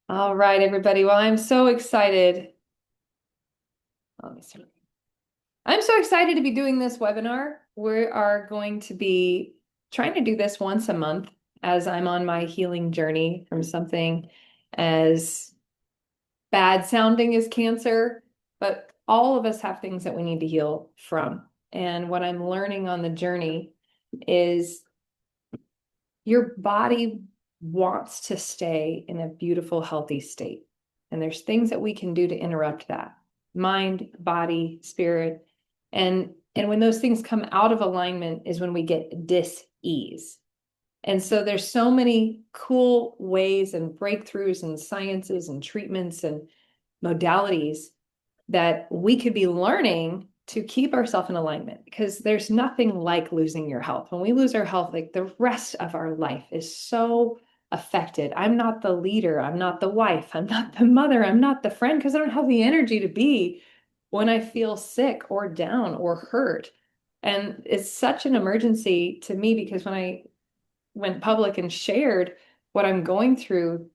All right, everybody. Well, I'm so excited. Let me see. I'm so excited to be doing this webinar. We are going to be trying to do this once a month as I'm on my healing journey from something as bad sounding as cancer, but all of us have things that we need to heal from. And what I'm learning on the journey is your body wants to stay in a beautiful, healthy state. And there's things that we can do to interrupt that mind, body, spirit. And when those things come out of alignment is when we get dis-ease. And so there's so many cool ways and breakthroughs and sciences and treatments and modalities that we could be learning to keep ourselves in alignment, because there's nothing like losing your health. When we lose our health, like the rest of our life is so affected. I'm not the leader. I'm not the wife. I'm not the mother. I'm not the friend, because I don't have the energy to be when I feel sick or down or hurt. And it's such an emergency to me, because when I went public and shared what I'm going through,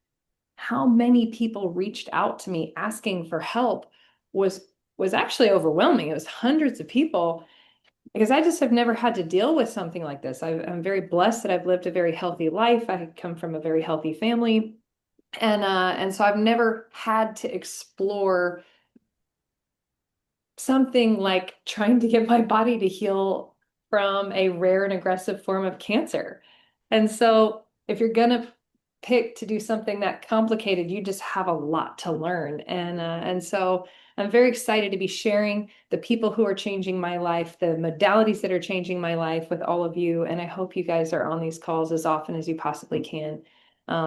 how many people reached out to me asking for help was was actually overwhelming. It was hundreds of people, because I just have never had to deal with something like this. I'm very blessed that I've lived a very healthy life. I come from a very healthy family, and so I've never had to explore something like trying to get my body to heal from a rare and aggressive form of cancer. And so if you're gonna pick to do something that complicated, you just have a lot to learn. And so I'm very excited to be sharing the people who are changing my life, the modalities that are changing my life with all of you. And I hope you guys are on these calls as often as you possibly can,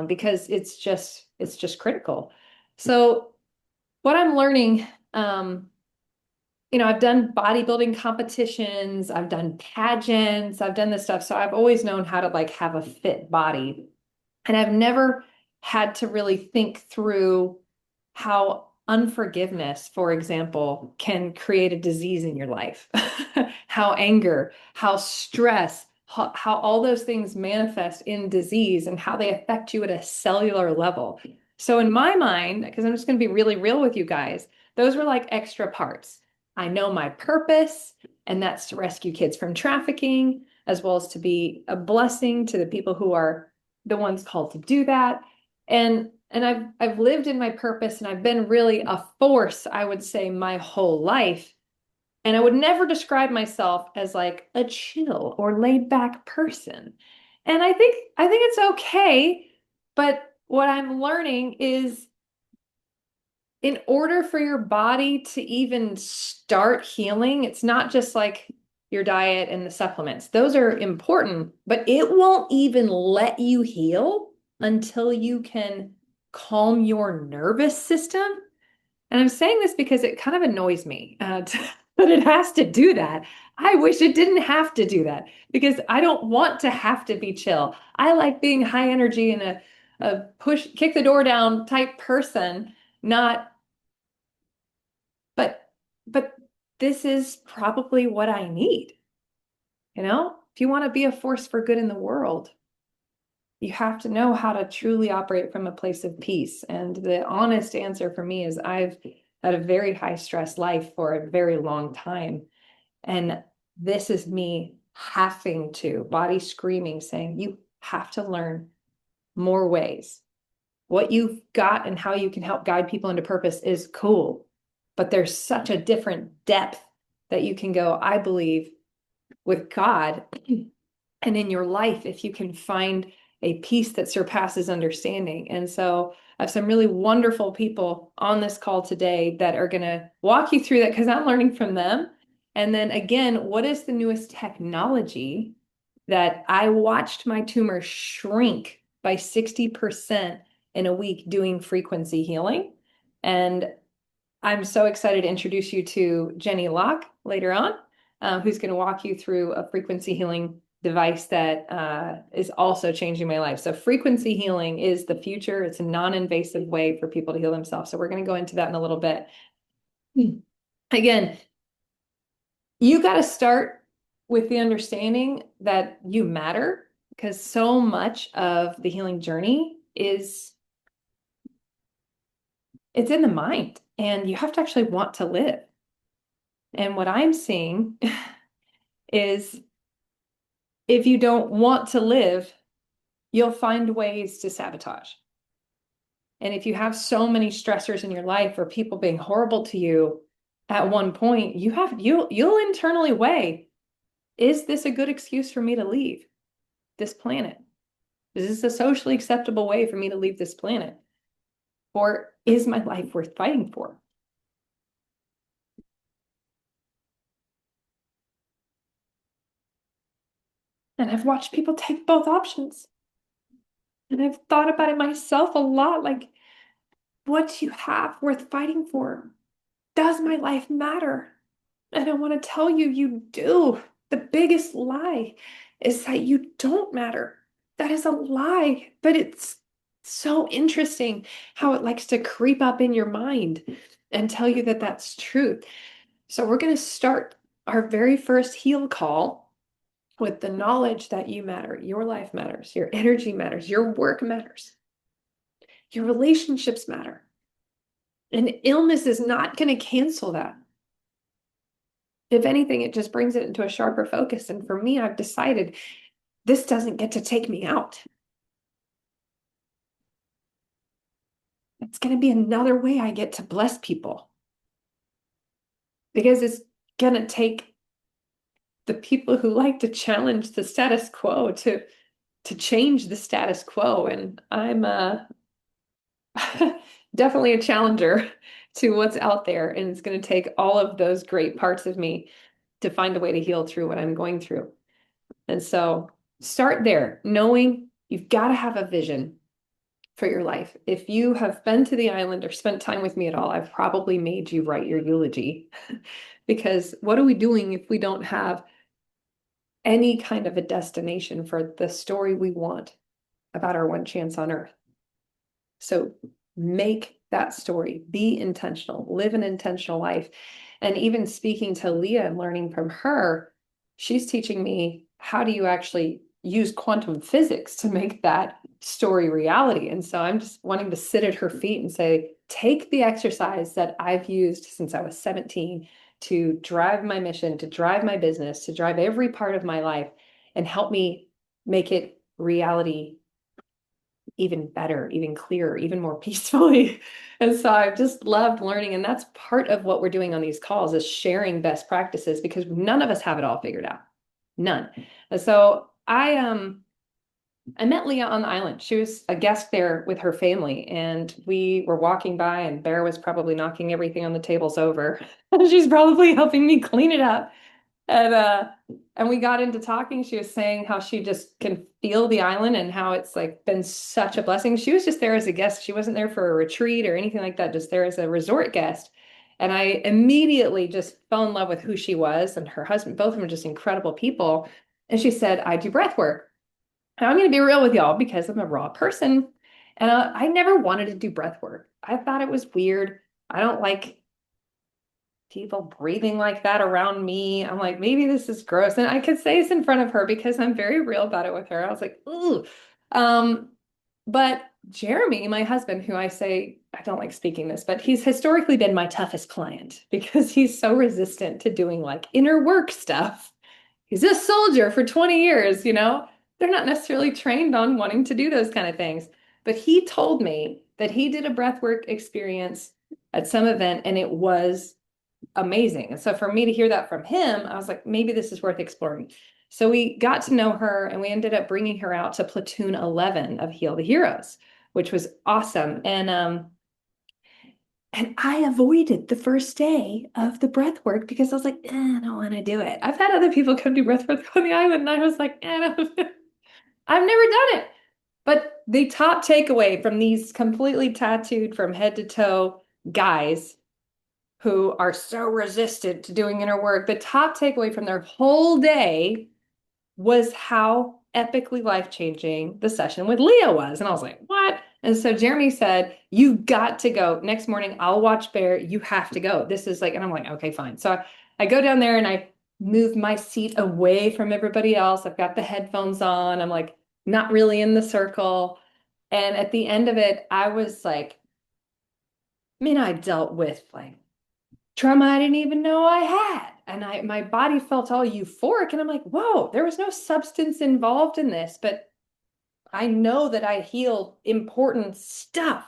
because it's just critical. So what I'm learning, I've done bodybuilding competitions, I've done pageants, I've done this stuff. So I've always known how to like have a fit body. And I've never had to really think through how unforgiveness, for example, can create a disease in your life. How anger, how stress, how all those things manifest in disease and how they affect you at a cellular level. So in my mind, because I'm just going to be really real with you guys, those were like extra parts. I know my purpose, and that's to rescue kids from trafficking, as well as to be a blessing to the people who are the ones called to do that. And I've lived in my purpose, and I've been really a force, I would say, my whole life. And I would never describe myself as like a chill or laid back person. And I think it's okay, but what I'm learning is, in order for your body to even start healing, it's not just like your diet and the supplements. Those are important, but it won't even let you heal until you can calm your nervous system. And I'm saying this because it kind of annoys me, but it has to do that. I wish it didn't have to do that, because I don't want to have to be chill. I like being high energy and a push, kick the door down type person, not but but this is probably what I need. If you want to be a force for good in the world, you have to know how to truly operate from a place of peace. And the honest answer for me is, I've had a very high stress life for a very long time. And this is me having to, body screaming, saying, you have to learn more ways. What you've got and how you can help guide people into purpose is cool, but there's such a different depth that you can go, I believe, with God and in your life, if you can find a peace that surpasses understanding. And so I have some really wonderful people on this call today that are going to walk you through that, because I'm learning from them. And then again, what is the newest technology that I watched my tumor shrink by 60% in a week doing frequency healing? And I'm so excited to introduce you to Jenny Locke later on, who's going to walk you through a frequency healing device that is also changing my life. So frequency healing is the future. It's a non-invasive way for people to heal themselves. So we're going to go into that in a little bit. Again, you got to start with the understanding that you matter, because so much of the healing journey is It's in the mind, and you have to actually want to live. And what I'm seeing is if you don't want to live, you'll find ways to sabotage. And if you have so many stressors in your life or people being horrible to you at one point, you'll internally weigh, is this a good excuse for me to leave this planet? Is this a socially acceptable way for me to leave this planet? Or is my life worth fighting for? And I've watched people take both options. And I've thought about it myself a lot, like, what do you have worth fighting for? Does my life matter? And I want to tell you, you do. The biggest lie is that you don't matter. That is a lie, but it's so interesting how it likes to creep up in your mind and tell you that that's truth. So we're going to start our very first heal call with the knowledge that you matter. Your life matters. Your energy matters. Your work matters. Your relationships matter. And illness is not going to cancel that. If anything, it just brings it into a sharper focus. And for me, I've decided this doesn't get to take me out. It's going to be another way I get to bless people. Because it's going to take the people who like to challenge the status quo to change the status quo. And I'm definitely a challenger to what's out there. And it's going to take all of those great parts of me to find a way to heal through what I'm going through. And so start there, knowing you've got to have a vision for your life. If you have been to the island or spent time with me at all, I've probably made you write your eulogy. Because what are we doing if we don't have any kind of a destination for the story we want about our one chance on Earth? So make that story, be intentional, live an intentional life. And even speaking to Leah and learning from her, she's teaching me, how do you actually use quantum physics to make that story reality? And so I'm just wanting to sit at her feet and say, take the exercise that I've used since I was 17 to drive my mission, to drive my business, to drive every part of my life, and help me make it reality even better, even clearer, even more peacefully. And so I've just loved learning. And that's part of what we're doing on these calls, is sharing best practices, because none of us have it all figured out. None. And so I met Leah on the island. She was a guest there with her family, and we were walking by, and Bear was probably knocking everything on the tables over. She's probably helping me clean it up. And we got into talking. She was saying how she just can feel the island and how it's like been such a blessing. She was just there as a guest. She wasn't there for a retreat or anything like that, just there as a resort guest. And I immediately just fell in love with who she was and her husband. Both of them are just incredible people. And she said, I do breath work. And I'm going to be real with y'all because I'm a raw person. And I never wanted to do breath work. I thought it was weird. I don't like people breathing like that around me. I'm like, maybe this is gross. And I could say this in front of her because I'm very real about it with her. I was like, ooh. But Jeremy, my husband, who I say, I don't like speaking this, but he's historically been my toughest client because he's so resistant to doing like inner work stuff. He's a soldier for 20 years, you know? They're not necessarily trained on wanting to do those kind of things. But he told me that he did a breathwork experience at some event and it was amazing. And so for me to hear that from him, I was like, maybe this is worth exploring. So we got to know her and we ended up bringing her out to platoon 11 of Heal the Heroes, which was awesome. And I avoided the first day of the breath work because I was like, I don't want to do it. I've had other people come do breath work on the island and I was like, I've never done it. But the top takeaway from these completely tattooed from head to toe guys who are so resistant to doing inner work, the top takeaway from their whole day was how epically life-changing the session with Leah was. And I was like, what? And so Jeremy said, you got to go. Next morning, I'll watch Bear. You have to go. This is like, and I'm like, okay, fine. So I go down there and I move my seat away from everybody else. I've got the headphones on. I'm like, not really in the circle. And at the end of it, I was like, mean, I dealt with like trauma I didn't even know I had. And my body felt all euphoric. And I'm like, whoa, there was no substance involved in this, but I know that I healed important stuff.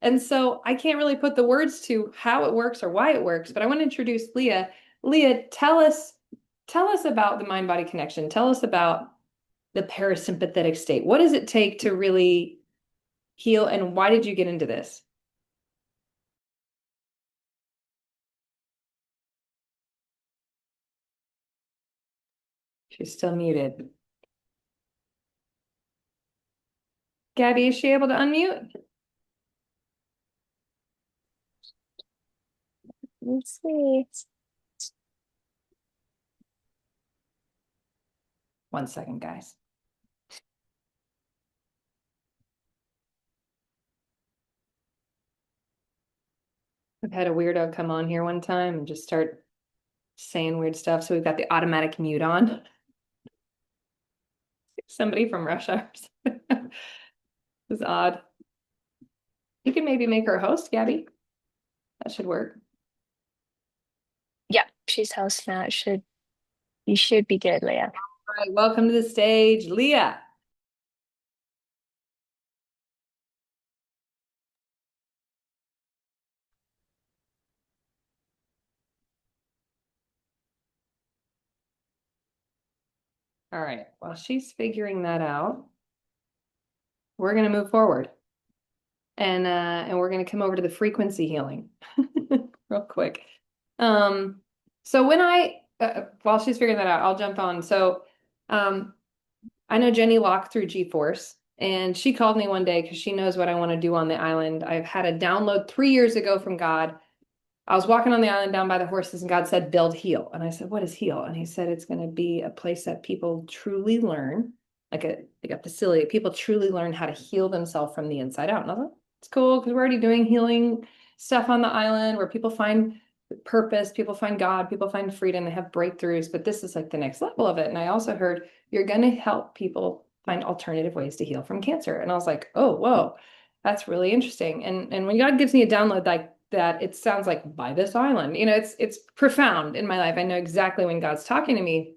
And so I can't really put the words to how it works or why it works, but I want to introduce Leah. Leah, tell us about the mind body connection. Tell us about the parasympathetic state. What does it take to really heal, and why did you get into this? She's still muted. Gabby, is she able to unmute? Let's see. 1 second, guys. I've had a weirdo come on here one time and just start saying weird stuff. So we've got the automatic mute on. Somebody from Russia. It was odd. You can maybe make her a host, Gabby. That should work. Yeah, she's house now. You should be good, Leah. All right, welcome to the stage, Leah. All right, while she's figuring that out, we're going to move forward. And we're going to come over to the frequency healing real quick. So when while she's figuring that out, I'll jump on. So um, I know Jenny Locke through G-Force, and she called me one day because she knows what I want to do on the island. I've had a download 3 years ago from God. I was walking on the island down by the horses, and God said, build heal. And I said, what is heal? And he said, it's going to be a place that people truly learn, like a facility. People truly learn how to heal themselves from the inside out. And I was like, it's cool because we're already doing healing stuff on the island where people find purpose, people find God, people find freedom, they have breakthroughs. But this is like the next level of it. And I also heard you're going to help people find alternative ways to heal from cancer. And I was like, oh, whoa, that's really interesting. And when God gives me a download like that, it sounds like by this island, it's profound in my life. I know exactly when God's talking to me.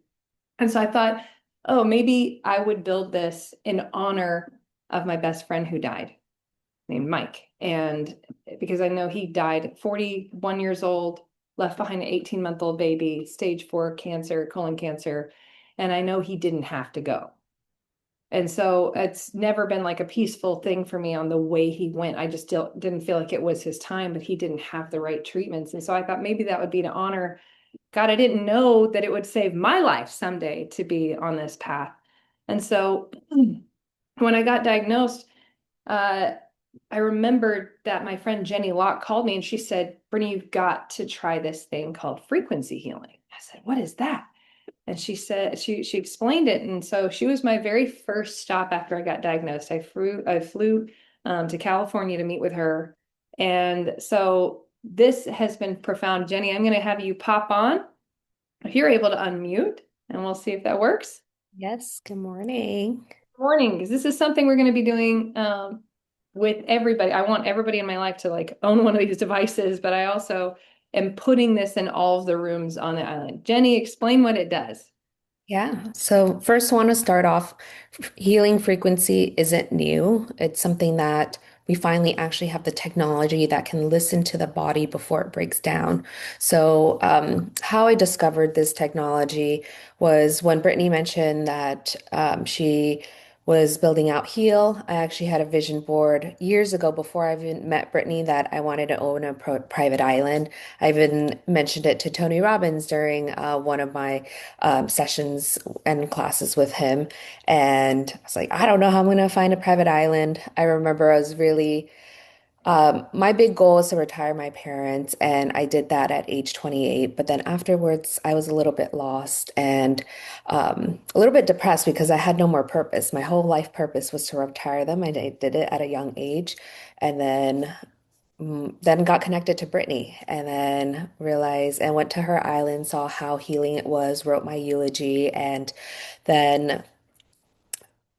And so I thought, oh, maybe I would build this in honor of my best friend who died, named Mike. And because I know he died 41 years old, left behind an 18-month-old baby, stage 4 cancer, colon cancer. And I know he didn't have to go. And so it's never been like a peaceful thing for me on the way he went. I just still didn't feel like it was his time, but he didn't have the right treatments. And so I thought maybe that would be to honor God. I didn't know that it would save my life someday to be on this path. And so when I got diagnosed, uh, I remembered that my friend Jenny Locke called me and she said, Britnie, you've got to try this thing called frequency healing. I said, what is that? And she said she explained it. And so she was my very first stop after I got diagnosed. I flew to California to meet with her. And so this has been profound. Jenny, I'm going to have you pop on if you're able to unmute, and we'll see if that works. Yes, good morning. Morning, because this is something we're going to be doing with everybody. I want everybody in my life to like own one of these devices, but I also am putting this in all of the rooms on the island. Jenny, explain what it does. Yeah. So first, I want to start off, healing frequency isn't new. It's something that we finally actually have the technology that can listen to the body before it breaks down. So how I discovered this technology was when Brittany mentioned that she was building out Heal. I actually had a vision board years ago before I even met Brittany that I wanted to own a private island. I even mentioned it to Tony Robbins during one of my sessions and classes with him. And I was like, I don't know how I'm going to find a private island. I remember I was really, my big goal was to retire my parents, and I did that at age 28. But then afterwards, I was a little bit lost and a little bit depressed because I had no more purpose. My whole life purpose was to retire them. I did it at a young age. And then got connected to Brittany and then realized and went to her island, saw how healing it was, wrote my eulogy, and then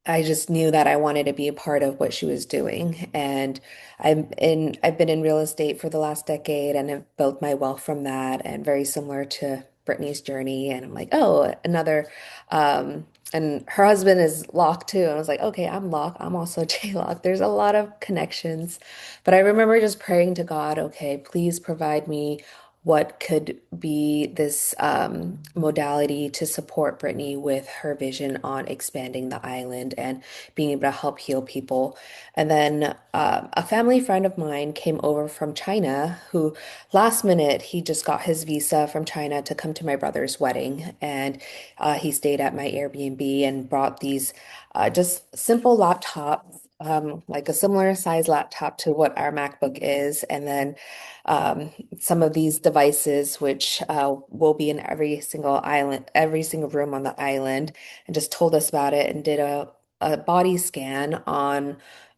I just knew that I wanted to be a part of what she was doing. And I've been in real estate for the last decade and have built my wealth from that, and very similar to Brittany's journey. And I'm like, oh, another and her husband is Locke too. And I was like, okay, I'm Locke. I'm also J Locke. There's a lot of connections. But I remember just praying to God, okay, please provide me what could be this modality to support Brittany with her vision on expanding the island and being able to help heal people. And then a family friend of mine came over from China who last minute he just got his visa from China to come to my brother's wedding. And he stayed at my Airbnb and brought these just simple laptops. Like a similar size laptop to what our MacBook is, and then some of these devices, which will be in every single island, every single room on the island, and just told us about it and did a body scan on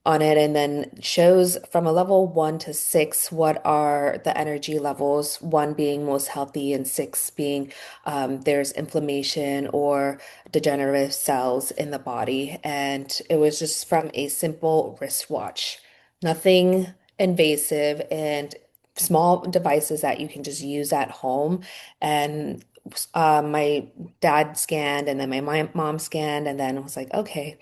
it, and then shows from a level 1 to 6 what are the energy levels, one being most healthy and six being there's inflammation or degenerative cells in the body. And it was just from a simple wristwatch, nothing invasive, and small devices that you can just use at home. And my dad scanned, and then my mom scanned, and then I was like, okay,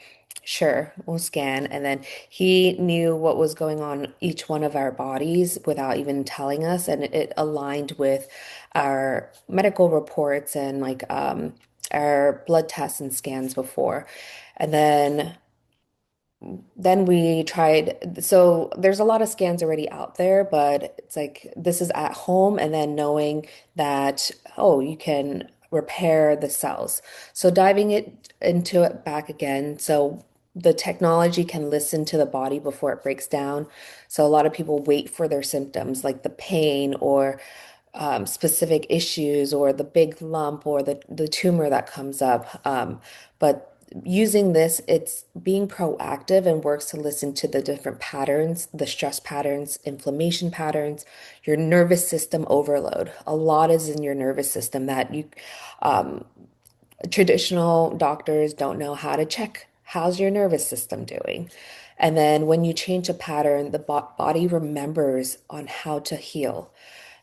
sure, we'll scan. And then he knew what was going on each one of our bodies without even telling us, and it aligned with our medical reports and like our blood tests and scans before. And then we tried, so there's a lot of scans already out there, but it's like this is at home, and then knowing that, oh, you can repair the cells. So diving it into it back again. So the technology can listen to the body before it breaks down. So a lot of people wait for their symptoms, like the pain or specific issues or the big lump or the tumor that comes up. But using this, it's being proactive and works to listen to the different patterns, the stress patterns, inflammation patterns, your nervous system overload. A lot is in your nervous system that you traditional doctors don't know how to check. How's your nervous system doing? And then when you change a pattern, the body remembers on how to heal.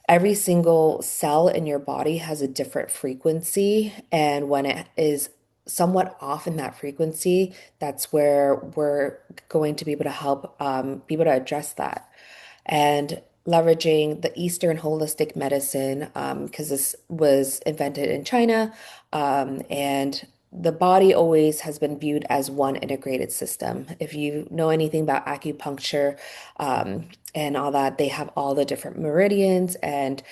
Every single cell in your body has a different frequency, and when it is somewhat off in that frequency, that's where we're going to be able to help be able to address that. And leveraging the Eastern holistic medicine, because this was invented in China, and the body always has been viewed as one integrated system. If you know anything about acupuncture, and all that, they have all the different meridians, and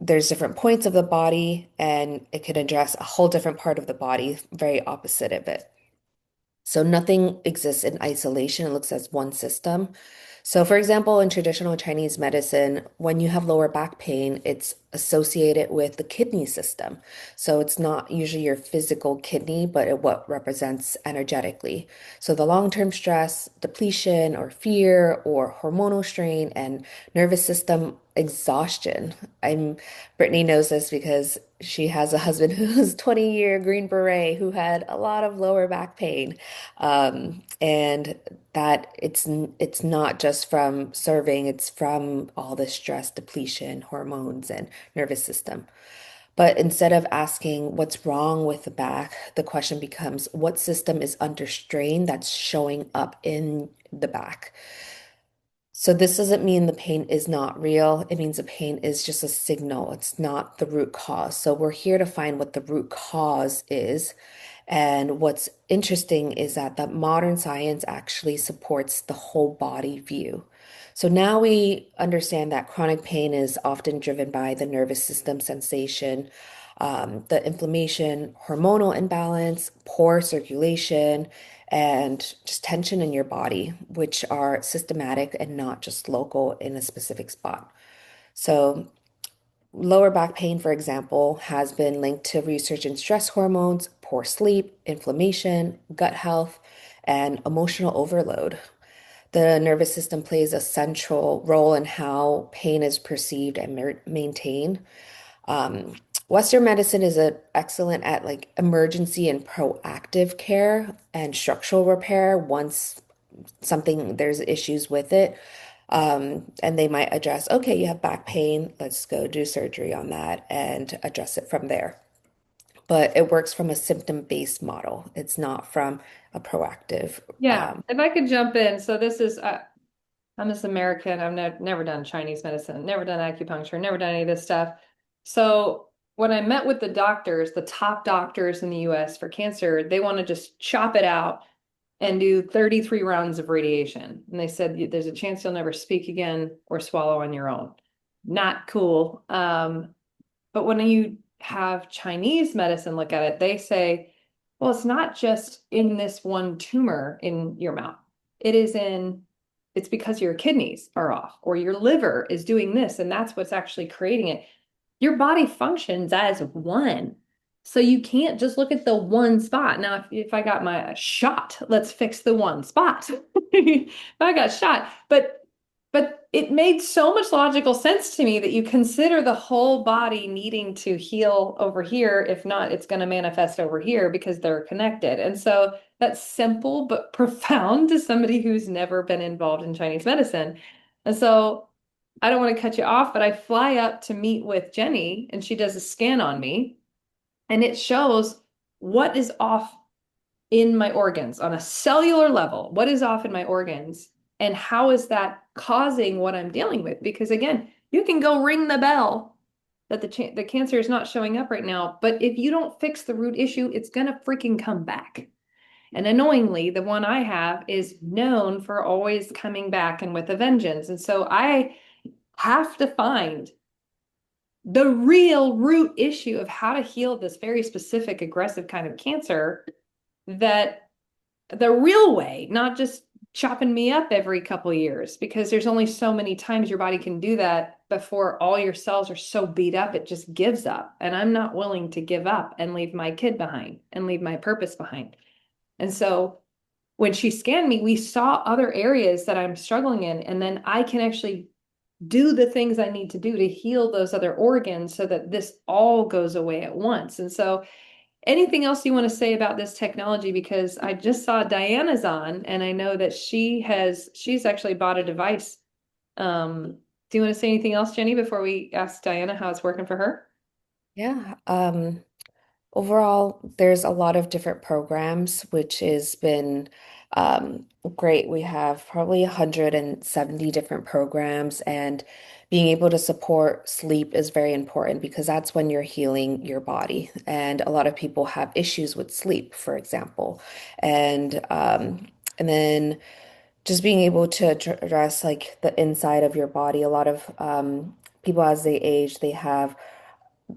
there's different points of the body, and it can address a whole different part of the body, very opposite of it. So nothing exists in isolation. It looks as one system. So, for example, in traditional Chinese medicine, when you have lower back pain, it's associated with the kidney system. So it's not usually your physical kidney, but what represents energetically. So the long-term stress, depletion, or fear, or hormonal strain, and nervous system exhaustion. I'm Brittany knows this because she has a husband who's 20-year Green Beret who had a lot of lower back pain. And that it's not just from serving, it's from all the stress, depletion, hormones, and nervous system. But instead of asking what's wrong with the back, the question becomes what system is under strain that's showing up in the back. So this doesn't mean the pain is not real. It means the pain is just a signal. It's not the root cause. So we're here to find what the root cause is. And what's interesting is that the modern science actually supports the whole body view. So now we understand that chronic pain is often driven by the nervous system sensation, the inflammation, hormonal imbalance, poor circulation, and just tension in your body, which are systematic and not just local in a specific spot. So lower back pain, for example, has been linked to research in stress hormones, poor sleep, inflammation, gut health, and emotional overload. The nervous system plays a central role in how pain is perceived and maintained. Western medicine is excellent at like emergency and proactive care and structural repair once there's issues with it. And they might address, okay, you have back pain, let's go do surgery on that and address it from there. But it works from a symptom-based model. It's not from a proactive. Yeah, if I could jump in. So this is I'm this American. I've never done Chinese medicine, never done acupuncture, never done any of this stuff. So when I met with the doctors, the top doctors in the US for cancer, they want to just chop it out and do 33 rounds of radiation. And they said there's a chance you'll never speak again or swallow on your own. Not cool. But when you have Chinese medicine look at it, they say, well, it's not just in this one tumor in your mouth. It is in, it's because your kidneys are off or your liver is doing this, and that's what's actually creating it. Your body functions as one. So you can't just look at the one spot. Now, if I got my shot, let's fix the one spot. If I got shot, but it made so much logical sense to me that you consider the whole body needing to heal over here. If not, it's going to manifest over here because they're connected. And so that's simple but profound to somebody who's never been involved in Chinese medicine. And so I don't want to cut you off, but I fly up to meet with Jenny and she does a scan on me and it shows what is off in my organs on a cellular level. What is off in my organs? And how is that causing what I'm dealing with? Because again, you can go ring the bell that the cancer is not showing up right now, but if you don't fix the root issue, it's gonna freaking come back. And annoyingly, the one I have is known for always coming back and with a vengeance. And so I have to find the real root issue of how to heal this very specific aggressive kind of cancer that the real way, not just chopping me up every couple years, because there's only so many times your body can do that before all your cells are so beat up, it just gives up. And I'm not willing to give up and leave my kid behind and leave my purpose behind. And so when she scanned me, we saw other areas that I'm struggling in, and then I can actually do the things I need to do to heal those other organs so that this all goes away at once. And so anything else you want to say about this technology? Because I just saw Diana's on, and I know that she's actually bought a device. Do you want to say anything else, Jenny, before we ask Diana how it's working for her? Yeah. Overall, there's a lot of different programs, which has been great. We have probably 170 different programs, and being able to support sleep is very important because that's when you're healing your body. And a lot of people have issues with sleep, for example. And then just being able to address like the inside of your body. A lot of people as they age, they have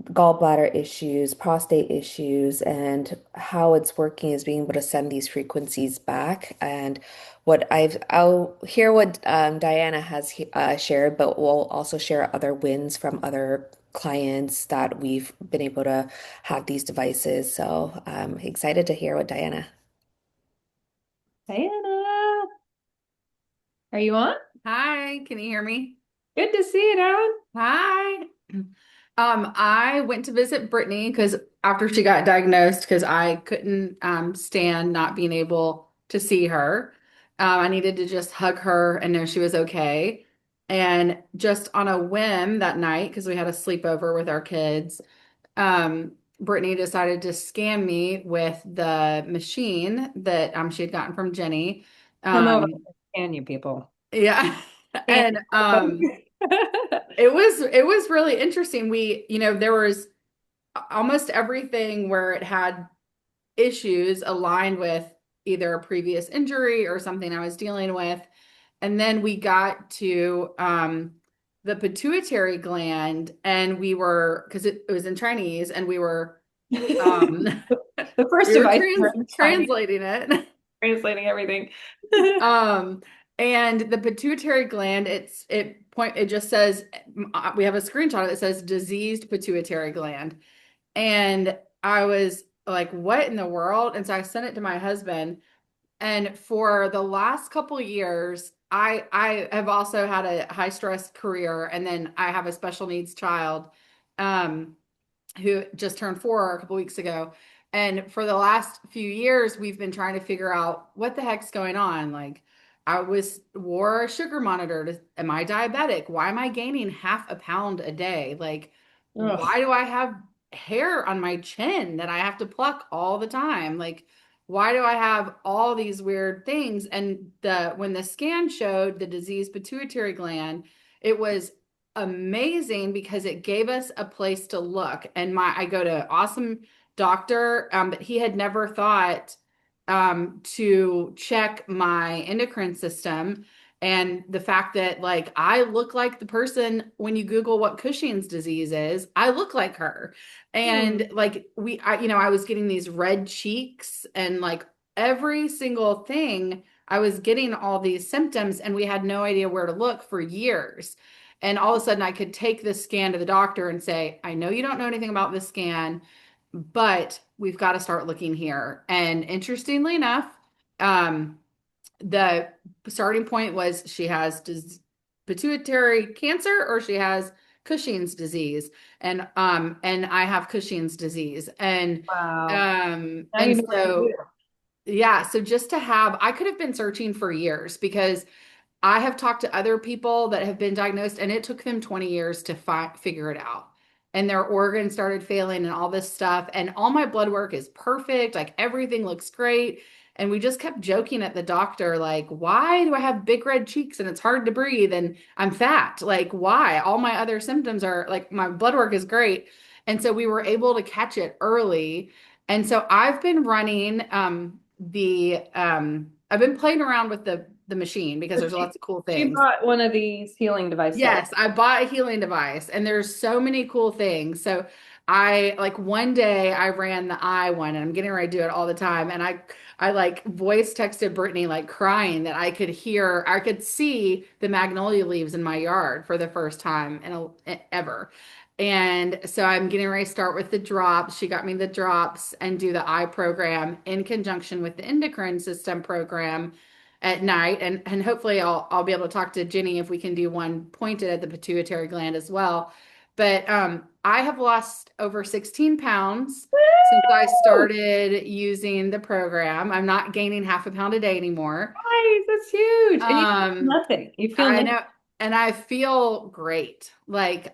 gallbladder issues, prostate issues, and how it's working is being able to send these frequencies back. And I'll hear what Diana has shared, but we'll also share other wins from other clients that we've been able to have these devices. So I'm excited to hear what Diana. Diana, are you on? Hi, can you hear me? Good to see you, darling. Hi. I went to visit Brittany because after she got diagnosed, because I couldn't stand not being able to see her. I needed to just hug her and know she was okay. And just on a whim that night, because we had a sleepover with our kids, Brittany decided to scan me with the machine that she had gotten from Jenny. Come over. Um, Can you people? yeah. Can And you? it was really interesting. There was almost everything where it had issues aligned with either a previous injury or something I was dealing with. And then we got to the pituitary gland, and because it was in Chinese, and um The first we were device in Chinese, translating it. translating everything. Um, and the pituitary gland, it just says we have a screenshot that says diseased pituitary gland. And I was like, what in the world? And so I sent it to my husband. And for the last couple years, I have also had a high stress career, and then I have a special needs child. Um, who just turned 4 a couple weeks ago. And for the last few years, we've been trying to figure out what the heck's going on. Like, I was wore a sugar monitor. Am I diabetic? Why am I gaining half a pound a day? Like, Ugh. why do I have hair on my chin that I have to pluck all the time? Like, why do I have all these weird things? And the when the scan showed the diseased pituitary gland, it was amazing because it gave us a place to look. And I go to awesome doctor, but he had never thought to check my endocrine system. And the fact that like I look like the person when you Google what Cushing's disease is, I look like her. Hmm. And like I was getting these red cheeks and like every single thing, I was getting all these symptoms and we had no idea where to look for years. And all of a sudden, I could take this scan to the doctor and say, I know you don't know anything about this scan, but we've got to start looking here. And interestingly enough, um, the starting point was she has pituitary cancer or she has Cushing's disease. And I have Cushing's disease. Wow. Now you And know what to do. so yeah, so just to have, I could have been searching for years because I have talked to other people that have been diagnosed, and it took them 20 years to figure it out. And their organs started failing and all this stuff. And all my blood work is perfect. Like everything looks great. And we just kept joking at the doctor, like, why do I have big red cheeks and it's hard to breathe and I'm fat? Like, why? All my other symptoms are like my blood work is great. And so we were able to catch it early. And so I've been running I've been playing around with the machine because So there's lots of cool she things. bought one of these healing devices. Yes, I bought a healing device and there's so many cool things. So I like one day I ran the eye one and I'm getting ready to do it all the time. And I like voice texted Brittany like crying that I could see the magnolia leaves in my yard for the first time ever. And so I'm getting ready to start with the drops. She got me the drops and do the eye program in conjunction with the endocrine system program at night, and hopefully I'll be able to talk to Jenny if we can do one pointed at the pituitary gland as well. But I have lost over 16 pounds since I Woo! started using the program. I'm not gaining half a pound a day anymore. Nice, that's huge. And you feel Um, nothing. You feel I nothing. know, and I feel great. Like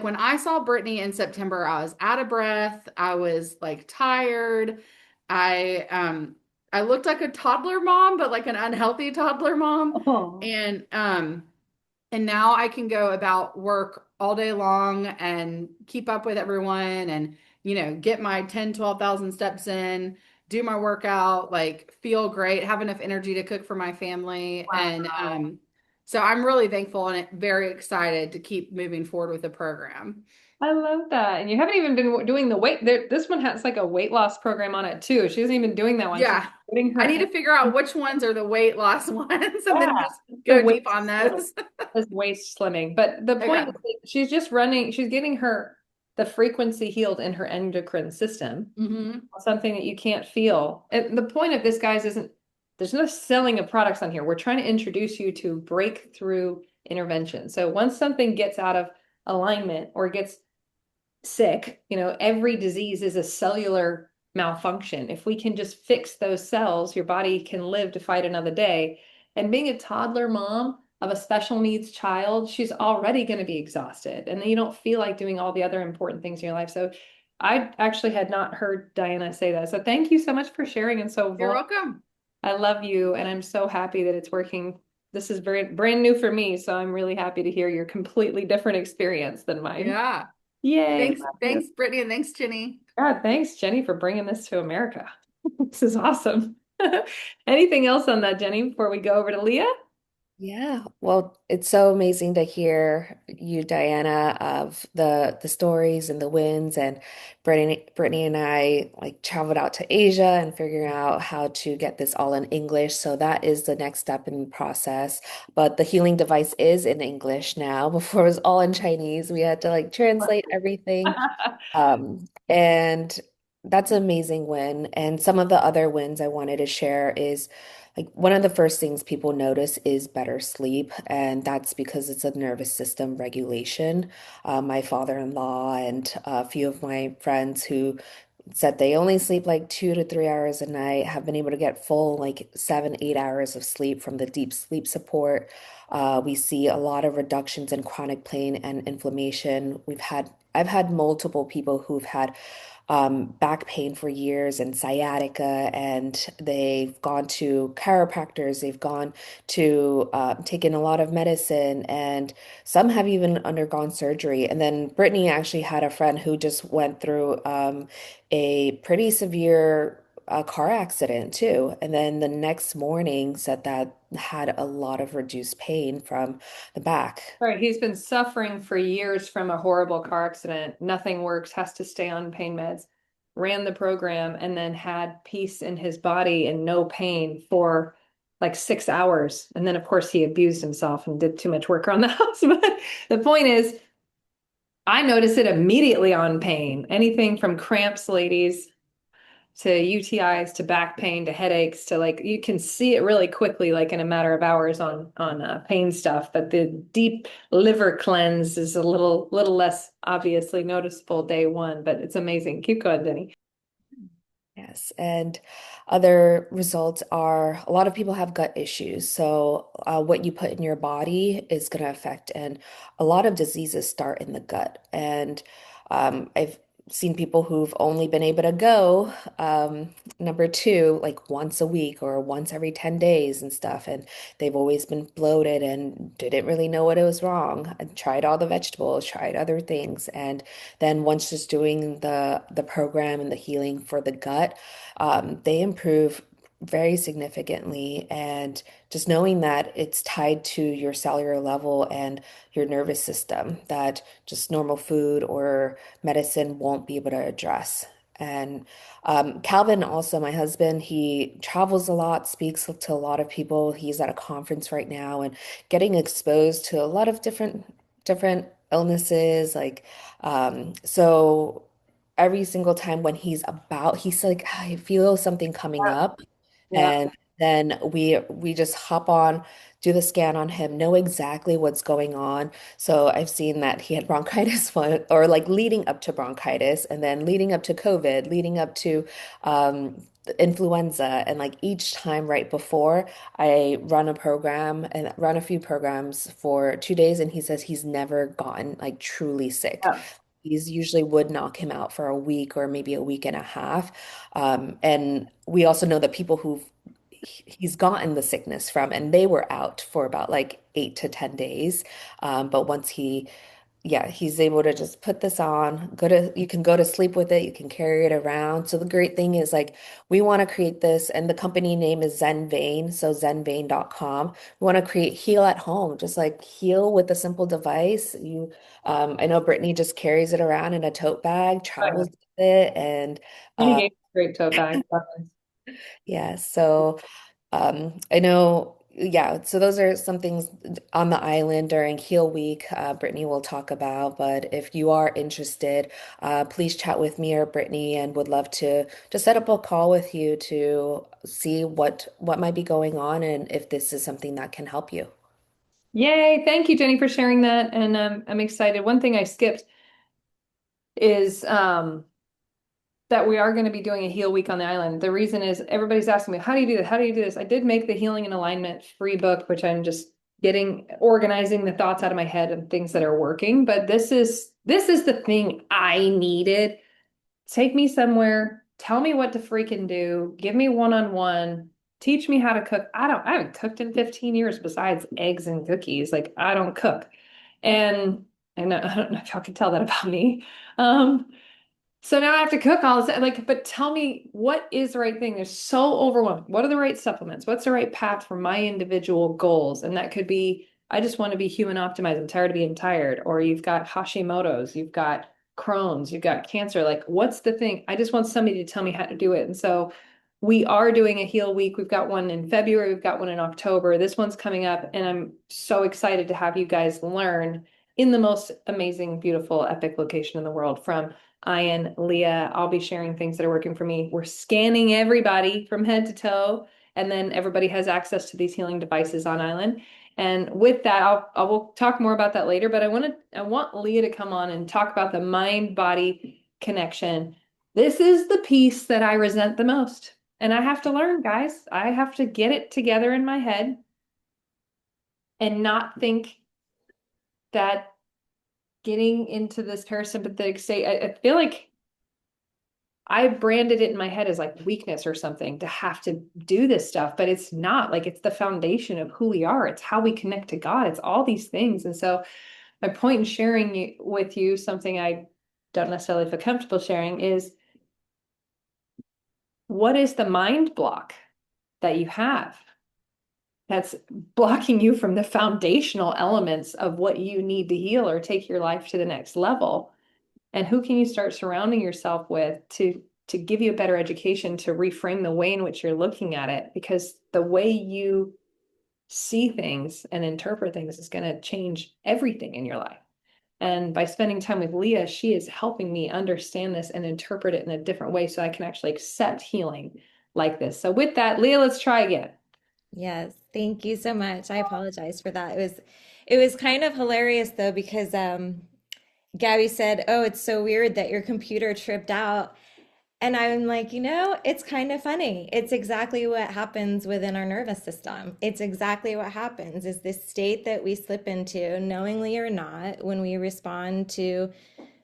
when I saw Brittany in September, I was out of breath. I was like tired. I um I looked like a toddler mom, but like an unhealthy toddler mom. Oh, And um and now I can go about work all day long and keep up with everyone and, get my 10, 12,000 steps in, do my workout, like feel great, have enough energy to cook for my family. And wow. so I'm really thankful and very excited to keep moving forward with the program. I love that. And you haven't even been doing the weight there. This one has like a weight loss program on it too. She isn't even doing that one. She's Yeah. putting I her need to figure out which ones are the weight loss ones and then yeah, just the go waist deep on slimming. those. This waist slimming. But the point Okay. is that she's just running, she's getting her the frequency healed in her endocrine system. Hmm. Something that you can't feel. And the point of this, guys, isn't there's no selling of products on here. We're trying to introduce you to breakthrough intervention. So once something gets out of alignment or gets sick, every disease is a cellular malfunction. If we can just fix those cells, your body can live to fight another day. And being a toddler mom of a special needs child, she's already going to be exhausted. And then you don't feel like doing all the other important things in your life. So I actually had not heard Diana say that. So thank you so much for sharing and so You're vulnerable. welcome. I love you and I'm so happy that it's working. This is very brand new for me, so I'm really happy to hear your completely different experience than mine. Yeah. Yay, Thanks, love you. thanks, Brittany, and thanks, Jenny. God, thanks, Jenny, for bringing this to America. This is awesome. Anything else on that, Jenny, before we go over to Leah? Yeah, well, it's so amazing to hear you, Diana, of the stories and the wins. And Brittany and I like traveled out to Asia and figuring out how to get this all in English. So that is the next step in the process. But the healing device is in English now. Before it was all in Chinese. We had to like translate everything. And that's an amazing win. And some of the other wins I wanted to share is like one of the first things people notice is better sleep, and that's because it's a nervous system regulation. My father-in-law and a few of my friends who said they only sleep like 2 to 3 hours a night have been able to get full like 7, 8 hours of sleep from the deep sleep support. We see a lot of reductions in chronic pain and inflammation. I've had multiple people who've had back pain for years and sciatica, and they've gone to chiropractors, they've gone to taken a lot of medicine, and some have even undergone surgery. And then Brittany actually had a friend who just went through a pretty severe car accident too. And then the next morning said that had a lot of reduced pain from the back. Right, he's been suffering for years from a horrible car accident. Nothing works, has to stay on pain meds. Ran the program and then had peace in his body and no pain for like 6 hours. And then, of course, he abused himself and did too much work around the house. But the point is, I notice it immediately on pain. Anything from cramps, ladies, to UTIs, to back pain, to headaches, to like you can see it really quickly, like in a matter of hours on pain stuff. But the deep liver cleanse is a little less obviously noticeable day one, but it's amazing. Keep going, Denny. Yes, and other results are a lot of people have gut issues. So, what you put in your body is going to affect, and a lot of diseases start in the gut. And I've seen people who've only been able to go number two like once a week or once every 10 days and stuff. And they've always been bloated and didn't really know what it was wrong. I tried all the vegetables, tried other things, and then once just doing the program and the healing for the gut, they improve very significantly. And just knowing that it's tied to your cellular level and your nervous system, that just normal food or medicine won't be able to address. And Calvin, also my husband, he travels a lot, speaks to a lot of people. He's at a conference right now and getting exposed to a lot of different illnesses. Like, so every single time when he's like, I feel something coming up. Yeah. And then we just hop on, do the scan on him, know exactly what's going on. So I've seen that he had bronchitis one, or like leading up to bronchitis, and then leading up to COVID, leading up to influenza, and like each time right before I run a program and run a few programs for 2 days, and he says he's never gotten like truly sick. Yeah. These usually would knock him out for a week or maybe a week and a half. And we also know that people who he's gotten the sickness from, and they were out for about like 8 to 10 days. But once yeah, he's able to just put this on, you can go to sleep with it, you can carry it around. So the great thing is like we want to create this, and the company name is Zen Vein, so zenvein.com. We want to create heal at home, just like heal with a simple device. I know Brittany just carries it around in a tote bag, travels with it, and He uh, gave a great tote bag. yeah, so. I know, yeah, so those are some things on the island during Heal Week, Brittany will talk about. But if you are interested, please chat with me or Brittany, and would love to just set up a call with you to see what might be going on and if this is something that can help you. Yay. Thank you, Jenny, for sharing that. And I'm excited. One thing I skipped is that we are going to be doing a heal week on the island. The reason is everybody's asking me, how do you do this? How do you do this? I did make the Healing and Alignment free book, which I'm just organizing the thoughts out of my head and things that are working. But this is the thing I needed. Take me somewhere, tell me what to freaking do, give me one-on-one, teach me how to cook. I haven't cooked in 15 years besides eggs and cookies. Like I don't cook. And I don't know if y'all can tell that about me. Um, so now I have to cook all this. Like, but tell me what is the right thing? They're so overwhelmed. What are the right supplements? What's the right path for my individual goals? And that could be, I just want to be human optimized. I'm tired of being tired. Or you've got Hashimoto's, you've got Crohn's, you've got cancer. Like, what's the thing? I just want somebody to tell me how to do it. And so we are doing a heal week. We've got one in February, we've got one in October. This one's coming up, and I'm so excited to have you guys learn in the most amazing, beautiful, epic location in the world from Ian, Leah. I'll be sharing things that are working for me. We're scanning everybody from head to toe And then everybody has access to these healing devices on island. And with that, I will talk more about that later, but I want Leah to come on and talk about the mind body connection. This is the piece that I resent the most. And I have to learn, guys. I have to get it together in my head and not think that getting into this parasympathetic state, I feel like I branded it in my head as like weakness or something to have to do this stuff, but it's not. Like, it's the foundation of who we are. It's how we connect to God. It's all these things. And so my point in sharing with you something I don't necessarily feel comfortable sharing is, what is the mind block that you have that's blocking you from the foundational elements of what you need to heal or take your life to the next level? And who can you start surrounding yourself with to give you a better education, to reframe the way in which you're looking at it? Because the way you see things and interpret things is going to change everything in your life. And by spending time with Leah, she is helping me understand this and interpret it in a different way so I can actually accept healing like this. So with that, Leah, let's try again. Yes, thank you so much. I apologize for that. It was kind of hilarious though because Gabby said, "Oh, it's so weird that your computer tripped out." And I'm like, it's kind of funny. It's exactly what happens within our nervous system. It's exactly what happens is this state that we slip into, knowingly or not, when we respond to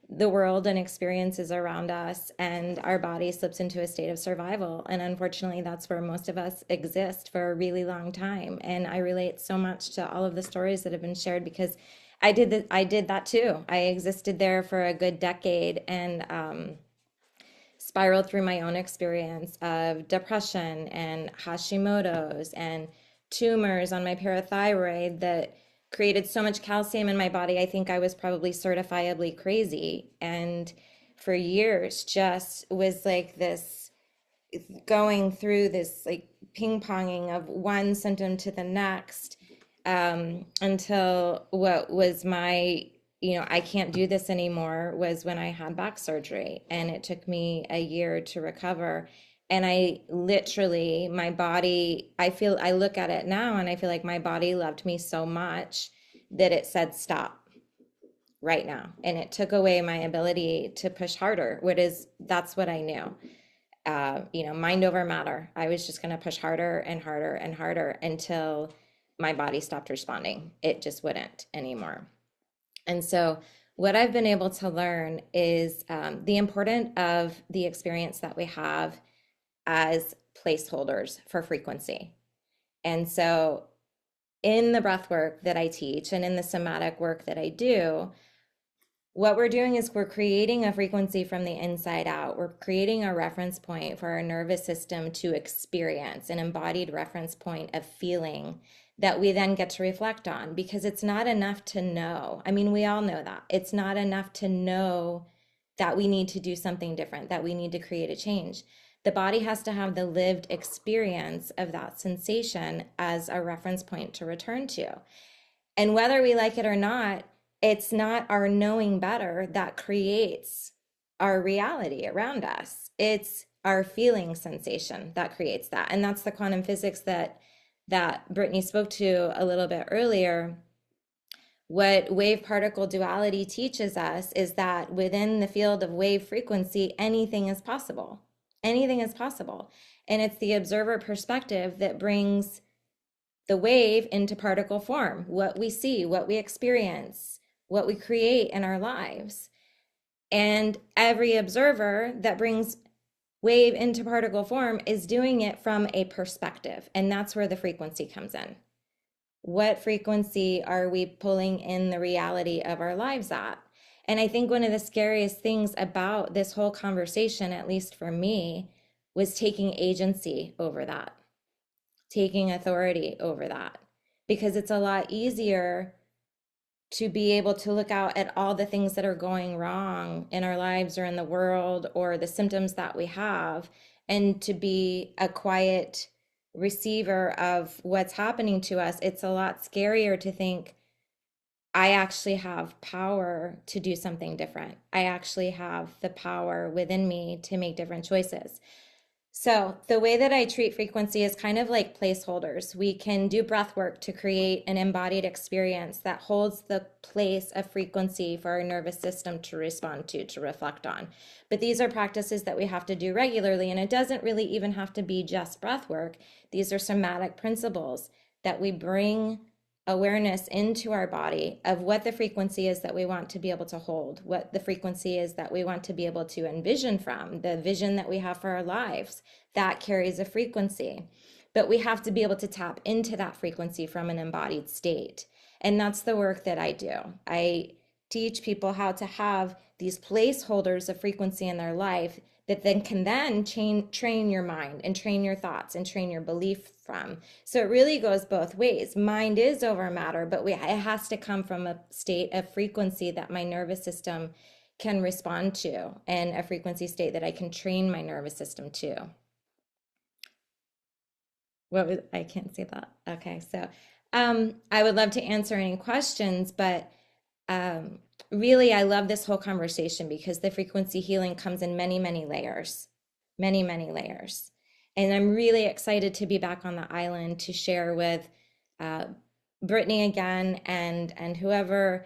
the world and experiences around us, and our body slips into a state of survival. And unfortunately, that's where most of us exist for a really long time. And I relate so much to all of the stories that have been shared because I did that too. I existed there for a good decade and spiraled through my own experience of depression and Hashimoto's and tumors on my parathyroid that created so much calcium in my body. I think I was probably certifiably crazy. And for years, just was like this going through this like ping ponging of one symptom to the next until what was my I can't do this anymore was when I had back surgery, and it took me a year to recover. And I literally, my body, I look at it now and I feel like my body loved me so much that it said stop right now, and it took away my ability to push harder. That's what I knew. Mind over matter. I was just going to push harder and harder and harder until my body stopped responding. It just wouldn't anymore. And so what I've been able to learn is the importance of the experience that we have as placeholders for frequency. And so in the breath work that I teach and in the somatic work that I do, what we're doing is we're creating a frequency from the inside out. We're creating a reference point for our nervous system to experience, an embodied reference point of feeling that we then get to reflect on, because it's not enough to know. I mean, we all know that. It's not enough to know that we need to do something different, that we need to create a change. The body has to have the lived experience of that sensation as a reference point to return to. And whether we like it or not, it's not our knowing better that creates our reality around us. It's our feeling sensation that creates that. And that's the quantum physics that Britnie spoke to a little bit earlier. What wave particle duality teaches us is that within the field of wave frequency, anything is possible. Anything is possible. And it's the observer perspective that brings the wave into particle form, what we see, what we experience, what we create in our lives. And every observer that brings wave into particle form is doing it from a perspective. And that's where the frequency comes in. What frequency are we pulling in the reality of our lives at? And I think one of the scariest things about this whole conversation, at least for me, was taking agency over that, taking authority over that, because it's a lot easier to be able to look out at all the things that are going wrong in our lives or in the world or the symptoms that we have, and to be a quiet receiver of what's happening to us. It's a lot scarier to think, I actually have power to do something different. I actually have the power within me to make different choices. So, the way that I treat frequency is kind of like placeholders. We can do breath work to create an embodied experience that holds the place of frequency for our nervous system to respond to reflect on. But these are practices that we have to do regularly, and it doesn't really even have to be just breath work. These are somatic principles that we bring awareness into our body of what the frequency is that we want to be able to hold, what the frequency is that we want to be able to envision from, the vision that we have for our lives, that carries a frequency. But we have to be able to tap into that frequency from an embodied state. And that's the work that I do. I teach people how to have these placeholders of frequency in their life that then can then train your mind and train your thoughts and train your belief from. So it really goes both ways. Mind is over matter, but it has to come from a state of frequency that my nervous system can respond to, and a frequency state that I can train my nervous system to. I can't see that. Okay, so I would love to answer any questions, but um, really, I love this whole conversation because the frequency healing comes in many, many layers, many, many layers. And I'm really excited to be back on the island to share with uh, Britnie again and whoever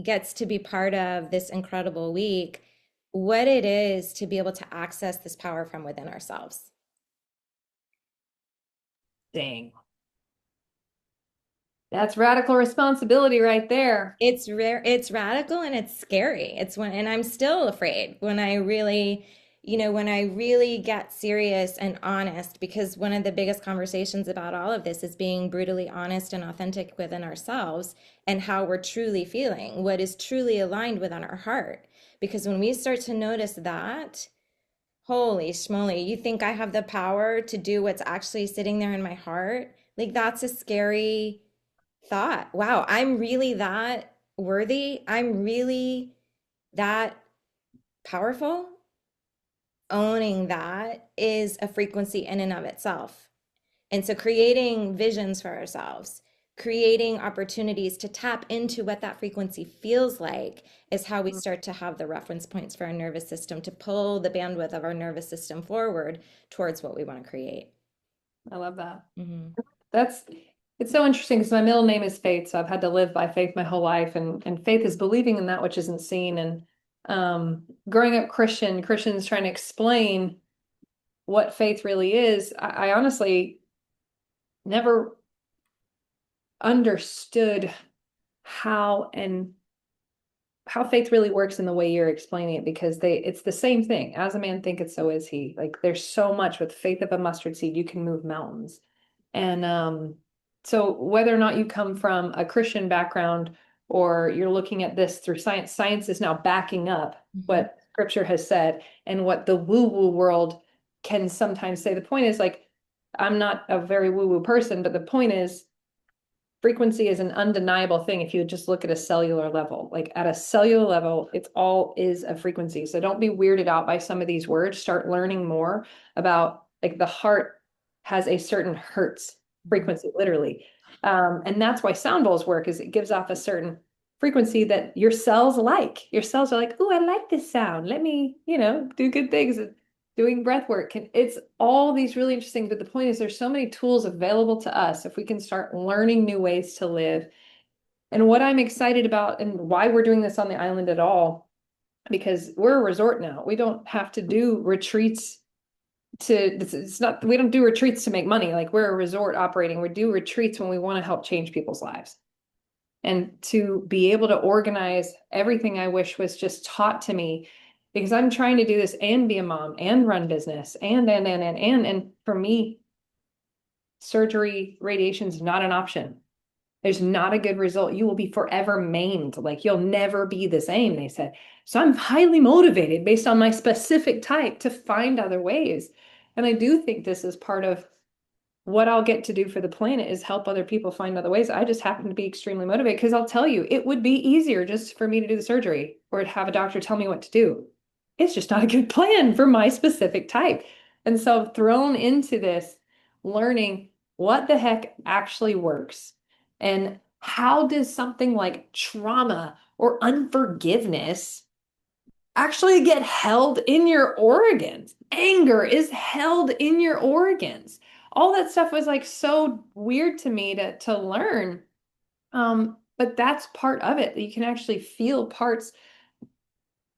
gets to be part of this incredible week, what it is to be able to access this power from within ourselves. Dang. That's radical responsibility right there. It's rare, it's radical and it's scary. And I'm still afraid when I really, when I really get serious and honest, because one of the biggest conversations about all of this is being brutally honest and authentic within ourselves and how we're truly feeling, what is truly aligned within our heart. Because when we start to notice that, holy schmoly, you think I have the power to do what's actually sitting there in my heart? Like that's a scary thought. Wow, I'm really that worthy. I'm really that powerful. Owning that is a frequency in and of itself. And so creating visions for ourselves, creating opportunities to tap into what that frequency feels like is how we start to have the reference points for our nervous system to pull the bandwidth of our nervous system forward towards what we want to create. I love that. Mm-hmm. It's so interesting because my middle name is Faith, so I've had to live by faith my whole life, and faith is believing in that which isn't seen. And growing up Christians trying to explain what faith really is, I honestly never understood how faith really works in the way you're explaining it, because it's the same thing. As a man thinketh, so is he. Like there's so much with faith of a mustard seed, you can move mountains. And so whether or not you come from a Christian background or you're looking at this through science, science is now backing up what scripture has said and what the woo-woo world can sometimes say. The point is, like, I'm not a very woo-woo person, but the point is frequency is an undeniable thing if you just look at a cellular level. Like at a cellular level, it's all is a frequency. So don't be weirded out by some of these words. Start learning more about, like, the heart has a certain hertz frequency, literally. And that's why sound bowls work, is it gives off a certain frequency that your cells like. Your cells are like, oh, I like this sound. Let me, do good things. Doing breath work it's all these really interesting, but the point is there's so many tools available to us if we can start learning new ways to live. And what I'm excited about and why we're doing this on the island at all, because we're a resort now. We don't have to do retreats it's not, we don't do retreats to make money. Like we're a resort operating. We do retreats when we want to help change people's lives. And to be able to organize everything I wish was just taught to me, because I'm trying to do this and be a mom and run business and for me, surgery, radiation is not an option. There's not a good result. You will be forever maimed. Like you'll never be the same, they said. So I'm highly motivated based on my specific type to find other ways. And I do think this is part of what I'll get to do for the planet, is help other people find other ways. I just happen to be extremely motivated because I'll tell you, it would be easier just for me to do the surgery or to have a doctor tell me what to do. It's just not a good plan for my specific type. And so thrown into this, learning what the heck actually works and how does something like trauma or unforgiveness actually get held in your organs. Anger is held in your organs. All that stuff was like so weird to me to learn. But that's part of it. You can actually feel parts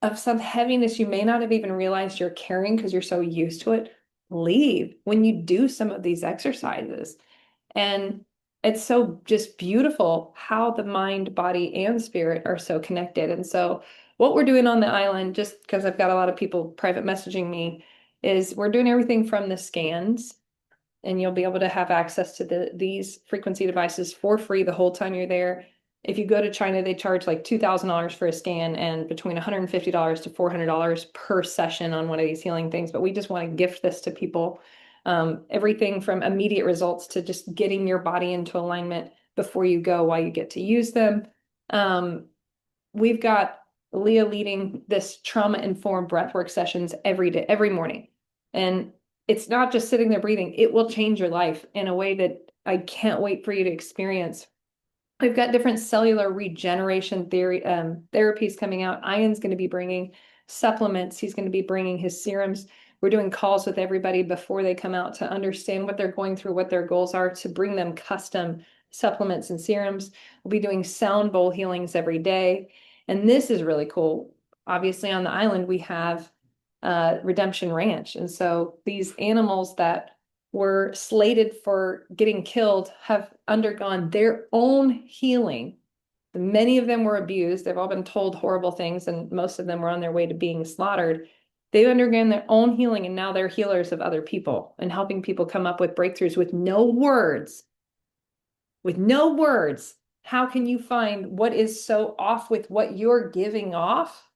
of some heaviness you may not have even realized you're carrying because you're so used to it leave when you do some of these exercises. And it's so just beautiful how the mind, body, and spirit are so connected. And so, what we're doing on the island, just because I've got a lot of people private messaging me, is we're doing everything from the scans, and you'll be able to have access to these frequency devices for free the whole time you're there. If you go to China, they charge like $2,000 for a scan and between $150 to $400 per session on one of these healing things. But we just want to gift this to people. Everything from immediate results to just getting your body into alignment before you go while you get to use them. We've got Leah leading this trauma-informed breathwork sessions every day, every morning. And it's not just sitting there breathing. It will change your life in a way that I can't wait for you to experience. We've got different cellular regeneration therapies coming out. Ian's going to be bringing supplements. He's going to be bringing his serums. We're doing calls with everybody before they come out to understand what they're going through, what their goals are, to bring them custom supplements and serums. We'll be doing sound bowl healings every day. And this is really cool. Obviously, on the island, we have Redemption Ranch. And so these animals that were slated for getting killed have undergone their own healing. Many of them were abused. They've all been told horrible things, and most of them were on their way to being slaughtered. They've undergone their own healing, and now they're healers of other people and helping people come up with breakthroughs with no words. With no words, how can you find what is so off with what you're giving off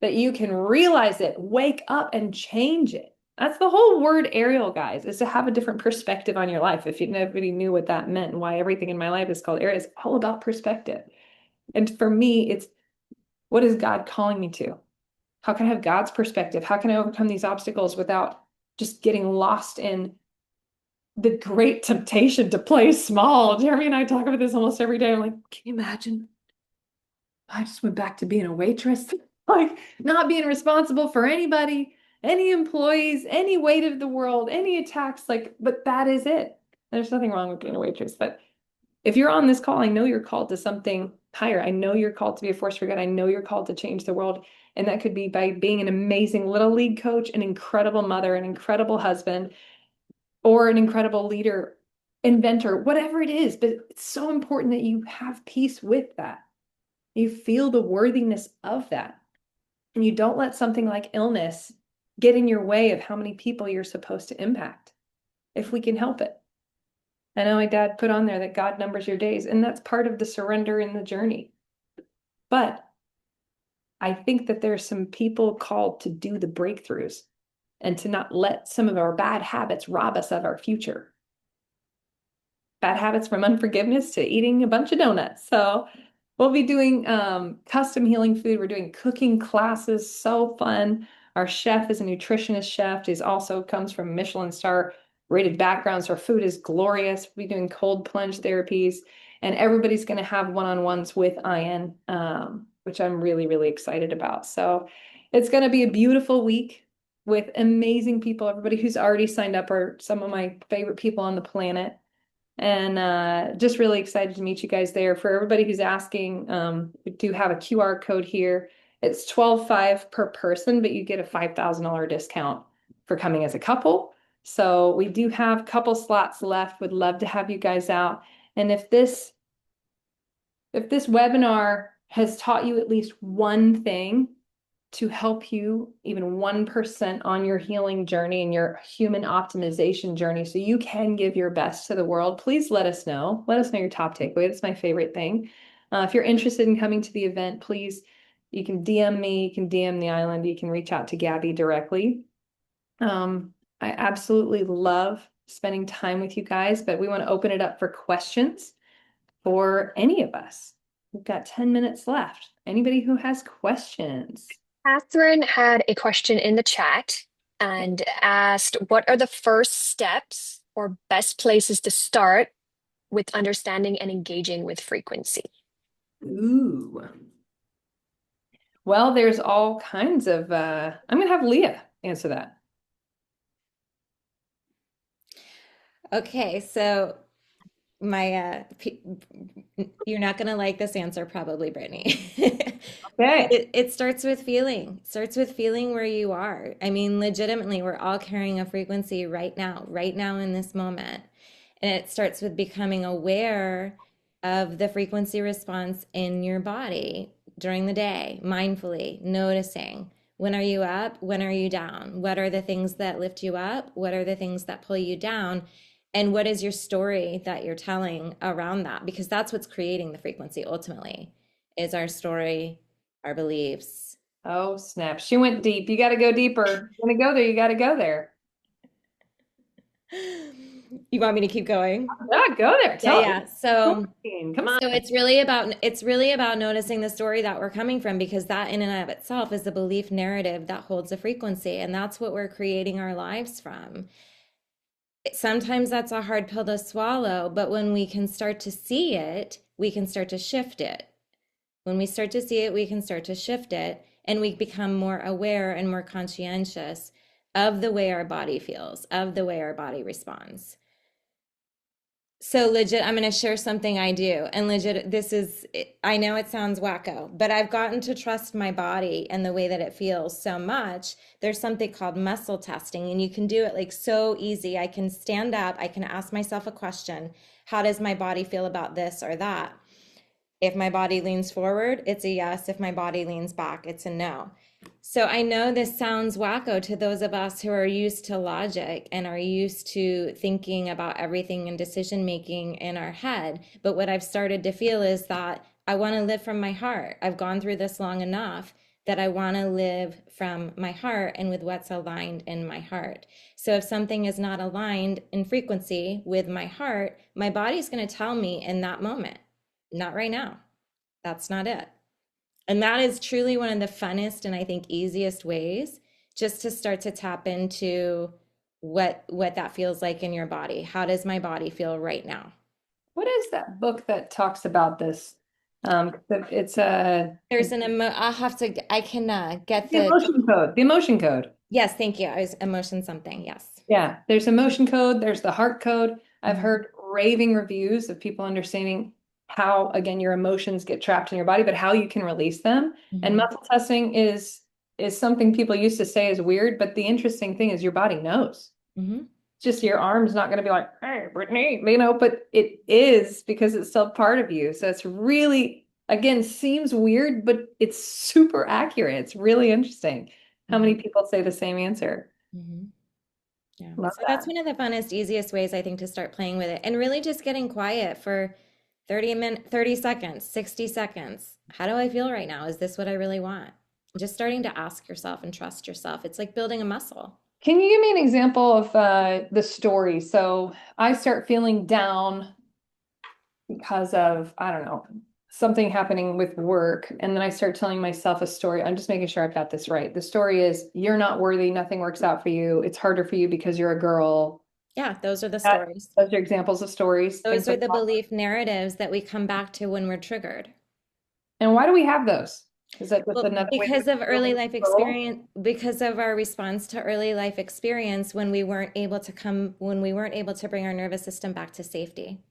that you can realize it, wake up, and change it? That's the whole word Ariel, guys, is to have a different perspective on your life. If nobody knew what that meant and why everything in my life is called Ariel, it's all about perspective. And for me, it's what is God calling me to? How can I have God's perspective? How can I overcome these obstacles without just getting lost in the great temptation to play small? Jeremy and I talk about this almost every day. I'm like, can you imagine? I just went back to being a waitress, like not being responsible for anybody, any employees, any weight of the world, any attacks, like, but that is it. There's nothing wrong with being a waitress, but if you're on this call, I know you're called to something higher. I know you're called to be a force for good. I know you're called to change the world. And that could be by being an amazing little league coach, an incredible mother, an incredible husband, or an incredible leader, inventor, whatever it is. But it's so important that you have peace with that. You feel the worthiness of that. And you don't let something like illness get in your way of how many people you're supposed to impact, if we can help it. I know my dad put on there that God numbers your days, and that's part of the surrender in the journey. But I think that there's some people called to do the breakthroughs and to not let some of our bad habits rob us of our future. Bad habits from unforgiveness to eating a bunch of donuts. So we'll be doing custom healing food. We're doing cooking classes, so fun. Our chef is a nutritionist chef. He also comes from Michelin star rated backgrounds. So our food is glorious. We'll be doing cold plunge therapies, and everybody's going to have one-on-ones with Ian, which I'm really, really excited about. So it's going to be a beautiful week with amazing people. Everybody who's already signed up are some of my favorite people on the planet. And just really excited to meet you guys there. For everybody who's asking, we do have a QR code here. It's $12.5 per person, but you get a $5,000 discount for coming as a couple. So we do have a couple slots left. Would love to have you guys out. And if this webinar has taught you at least one thing to help you even 1% on your healing journey and your human optimization journey, so you can give your best to the world, please let us know. Let us know your top takeaway. That's my favorite thing. If you're interested in coming to the event, please, you can DM me, you can DM the island, you can reach out to Gabby directly. I absolutely love spending time with you guys, but we want to open it up for questions for any of us. We've got 10 minutes left. Anybody who has questions? Catherine had a question in the chat and asked, what are the first steps or best places to start with understanding and engaging with frequency? Ooh. Well, there's all kinds of, I'm going to have Leah answer that. Okay, so my you're not gonna like this answer probably, Brittany. But Okay. it starts with feeling. Starts with feeling where you are. I mean, legitimately, we're all carrying a frequency right now in this moment. And it starts with becoming aware of the frequency response in your body during the day, mindfully noticing. When are you up? When are you down? What are the things that lift you up? What are the things that pull you down? And what is your story that you're telling around that? Because that's what's creating the frequency ultimately, is our story, our beliefs. Oh, snap. She went deep. You got to go deeper. You're going to go there. You got to go there. You want me to keep going? Yeah, go there. Yeah, Tell yeah. So Come on. so it's really about noticing the story that we're coming from, because that in and of itself is a belief narrative that holds a frequency, and that's what we're creating our lives from. Sometimes that's a hard pill to swallow, but when we can start to see it, we can start to shift it. When we start to see it, we can start to shift it, and we become more aware and more conscientious of the way our body feels, of the way our body responds. So legit, I'm going to share something I do. And legit, I know it sounds wacko, but I've gotten to trust my body and the way that it feels so much. There's something called muscle testing, and you can do it like so easy. I can stand up, I can ask myself a question. How does my body feel about this or that? If my body leans forward, it's a yes. If my body leans back, it's a no. So I know this sounds wacko to those of us who are used to logic and are used to thinking about everything and decision making in our head. But what I've started to feel is that I want to live from my heart. I've gone through this long enough that I want to live from my heart and with what's aligned in my heart. So if something is not aligned in frequency with my heart, my body's going to tell me in that moment, not right now. That's not it. And that is truly one of the funnest and I think easiest ways just to start to tap into what that feels like in your body. How does my body feel right now? What is that book that talks about this? It's There's I'll have to, I can get the the, emotion code. The emotion code. yes, thank you. I was emotion something. Yes. Yeah, there's emotion code, there's the heart code. I've Mhm. heard raving reviews of people understanding how, again, your emotions get trapped in your body, but how you can release them. And Mhm. muscle testing is something people used to say is weird, but the interesting thing is your body knows. Mhm. Just your arm's not going to be like, hey, Brittany, but it is because it's still part of you. So it's really, again, seems weird, but it's super accurate. It's really interesting how many Mhm. people say the same answer. Mhm. Yeah. Love So that's that. one of the funnest, easiest ways I think to start playing with it, and really just getting quiet for 30 seconds, 60 seconds. How do I feel right now? Is this what I really want? Just starting to ask yourself and trust yourself. It's like building a muscle. Can you give me an example of the story? So I start feeling down because of, I don't know, something happening with work. And then I start telling myself a story. I'm just making sure I've got this right. The story is you're not worthy, nothing works out for you. It's harder for you because you're a girl. Yeah, those are the That, stories. those are examples of stories, things Those are like the that. belief narratives that we come back to when we're triggered. And why do we have those? Is that just Well, another way to because of early feel life control? experience, because of our response to early life experience when we weren't able to bring our nervous system back to safety.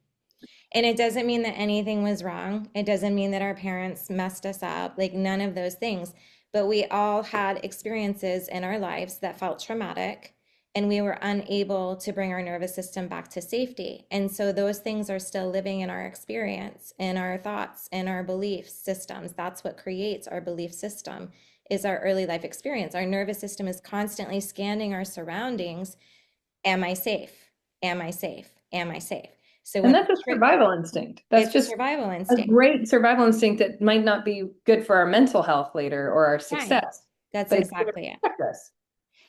And it doesn't mean that anything was wrong. It doesn't mean that our parents messed us up, like none of those things. But we all had experiences in our lives that felt traumatic, and we were unable to bring our nervous system back to safety. And so those things are still living in our experience, in our thoughts, in our belief systems. That's what creates our belief system is our early life experience. Our nervous system is constantly scanning our surroundings. Am I safe? Am I safe? Am I safe? So And when that's a survival instinct. That's it's a just survival a instinct. great survival instinct that might not be good for our mental health later or our Right. success, That's but it's going to exactly it. protect us.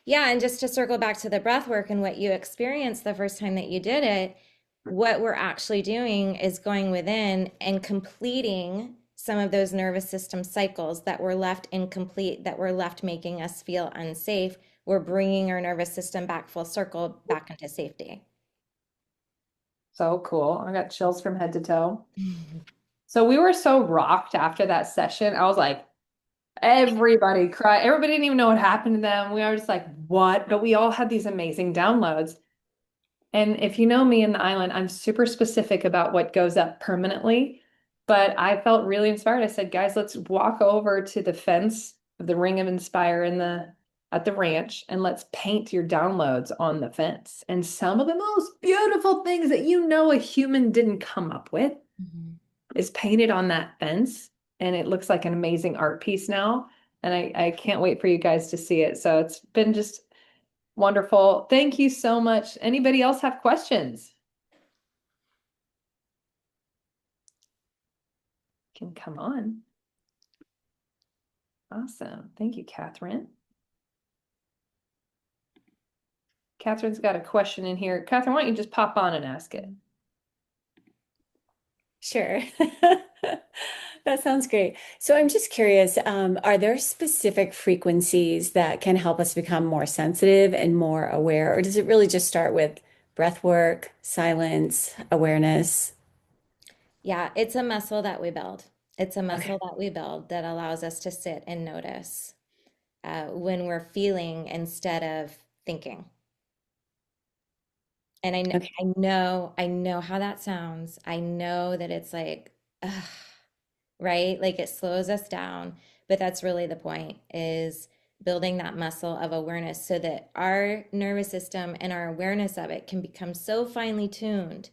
Yeah, and just to circle back to the breath work and what you experienced the first time that you did it, what we're actually doing is going within and completing some of those nervous system cycles that were left incomplete, that were left making us feel unsafe. We're bringing our nervous system back full circle, back into safety. So cool. I got chills from head to toe. So we were so rocked after that session. I was like, Everybody cried. Everybody didn't even know what happened to them. We were just like, what? But we all had these amazing downloads. And if you know me in the island, I'm super specific about what goes up permanently. But I felt really inspired. I said, guys, let's walk over to the fence of the Ring of Inspire in the at the ranch and let's paint your downloads on the fence. And some of the most beautiful things that you know a human didn't come up with is painted on that fence. And it looks like an amazing art piece now. And I can't wait for you guys to see it. So it's been just wonderful. Thank you so much. Anybody else have questions? Can come on. Awesome. Thank you, Catherine. Catherine's got a question in here. Catherine, why don't you just pop on and ask it? Sure. That sounds great. So I'm just curious, are there specific frequencies that can help us become more sensitive and more aware, or does it really just start with breath work, silence, awareness? Yeah, it's a muscle that we build. It's a Okay. muscle that we build that allows us to sit and notice when we're feeling instead of thinking. And Okay. I know how that sounds. I know that it's like, ugh, right? Like it slows us down, but that's really the point is building that muscle of awareness so that our nervous system and our awareness of it can become so finely tuned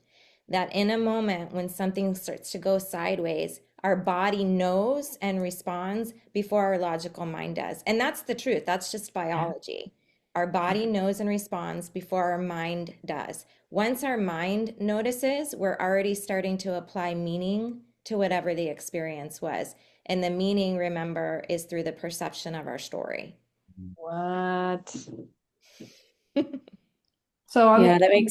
that in a moment when something starts to go sideways, our body knows and responds before our logical mind does. And that's the truth. That's just Yeah. biology. Our body knows and responds before our mind does. Once our mind notices, we're already starting to apply meaning to whatever the experience was. And the meaning, remember, is through the perception of our story. What? So Yeah, I'm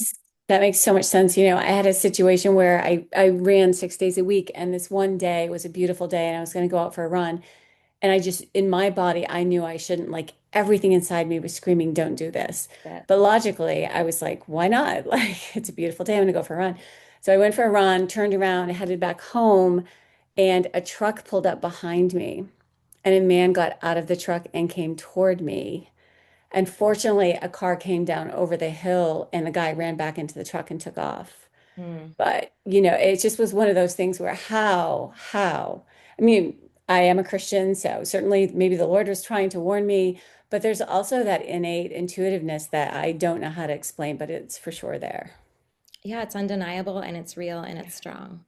that makes so much sense. I had a situation where I ran 6 days a week, and this one day was a beautiful day, and I was going to go out for a run. And I just, in my body, I knew I shouldn't, like everything inside me was screaming, don't do this. That But logically, I was like, why not? Like, it's a beautiful day. I'm going to go for a run. So I went for a run, turned around, headed back home, and a truck pulled up behind me. And a man got out of the truck and came toward me. And fortunately, a car came down over the hill, and the guy ran back into the truck and took off. mm, But, it just was one of those things where how? I mean, I am a Christian, so certainly maybe the Lord was trying to warn me, but there's also that innate intuitiveness that I don't know how to explain, but it's for sure there. yeah, it's undeniable and it's real and it's strong.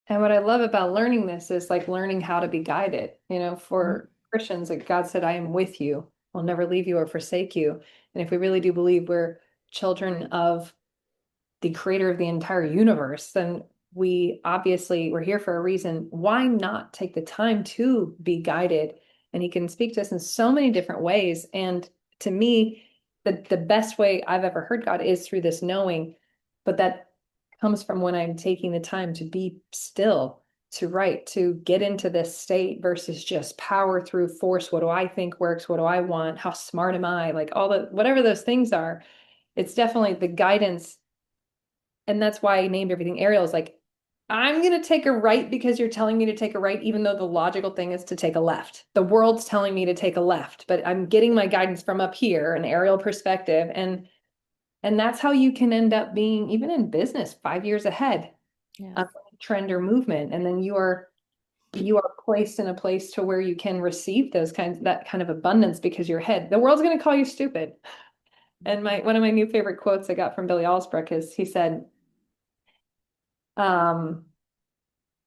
and what I love about learning this is like learning how to be guided. Mhm. For Christians, like God said, I am with you. I'll never leave you or forsake you. And if we really do believe we're children of the creator of the entire universe, then we're here for a reason. Why not take the time to be guided? And he can speak to us in so many different ways. And to me, the best way I've ever heard God is through this knowing, but that comes from when I'm taking the time to be still, to write, to get into this state versus just power through force. What do I think works? What do I want? How smart am I? Like all the whatever those things are, it's definitely the guidance. And that's why I named everything Ariel. Is like, I'm going to take a right because you're telling me to take a right, even though the logical thing is to take a left. The world's telling me to take a left, but I'm getting my guidance from up here, an aerial perspective. And that's how you can end up being, even in business, 5 years ahead Yes. of trend or movement. And then you are placed in a place to where you can receive that kind of abundance because you're ahead. The world's going to call you stupid. And one of my new favorite quotes I got from Billy Alsbrook is he said, um,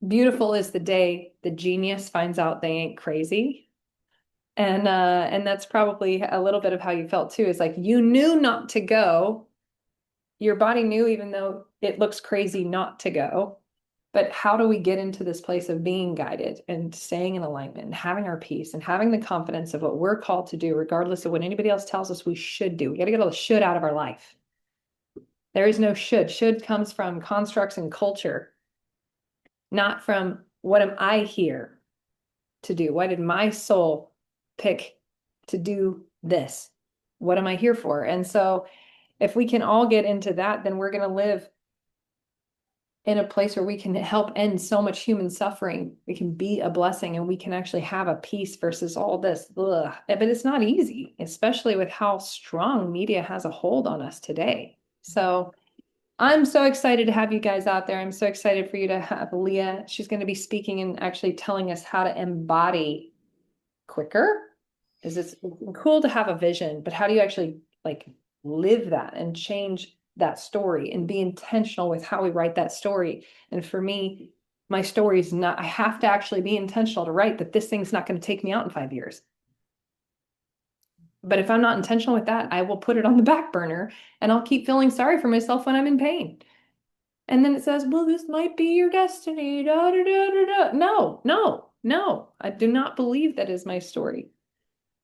beautiful is the day the genius finds out they ain't crazy. And that's probably a little bit of how you felt too. Is like you knew not to go. Your body knew even though it looks crazy not to go. But how do we get into this place of being guided and staying in alignment and having our peace and having the confidence of what we're called to do, regardless of what anybody else tells us we should do? We got to get all the should out of our life. There is no should. Should comes from constructs and culture, not from what am I here to do? Why did my soul pick to do this? What am I here for? And so if we can all get into that, then we're going to live in a place where we can help end so much human suffering. We can be a blessing and we can actually have a peace versus all this. Ugh. But it's not easy, especially with how strong media has a hold on us today. So I'm so excited to have you guys out there. I'm so excited for you to have Leah. She's going to be speaking and actually telling us how to embody quicker. Is it's cool to have a vision, but how do you actually like live that and change that story and be intentional with how we write that story? And for me, my story is not, I have to actually be intentional to write that this thing's not going to take me out in 5 years. But if I'm not intentional with that, I will put it on the back burner and I'll keep feeling sorry for myself when I'm in pain. And then it says, well, this might be your destiny. Da, da, da, da, da. No, no, no. I do not believe that is my story.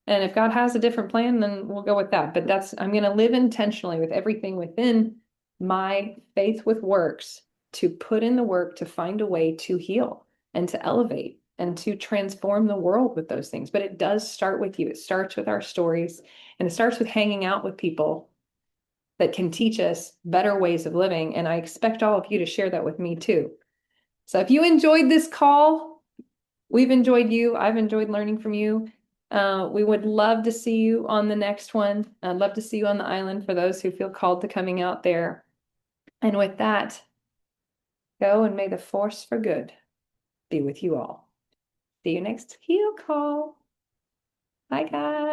And if God has a different plan, then we'll go with that. But I'm going to live intentionally with everything within my faith with works to put in the work to find a way to heal and to elevate and to transform the world with those things. But it does start with you. It starts with our stories, and it starts with hanging out with people that can teach us better ways of living. And I expect all of you to share that with me too. So if you enjoyed this call, we've enjoyed you. I've enjoyed learning from you. We would love to see you on the next one. I'd love to see you on the island for those who feel called to coming out there. And with that, go and may the force for good be with you all. See you next heal call. Bye, guys.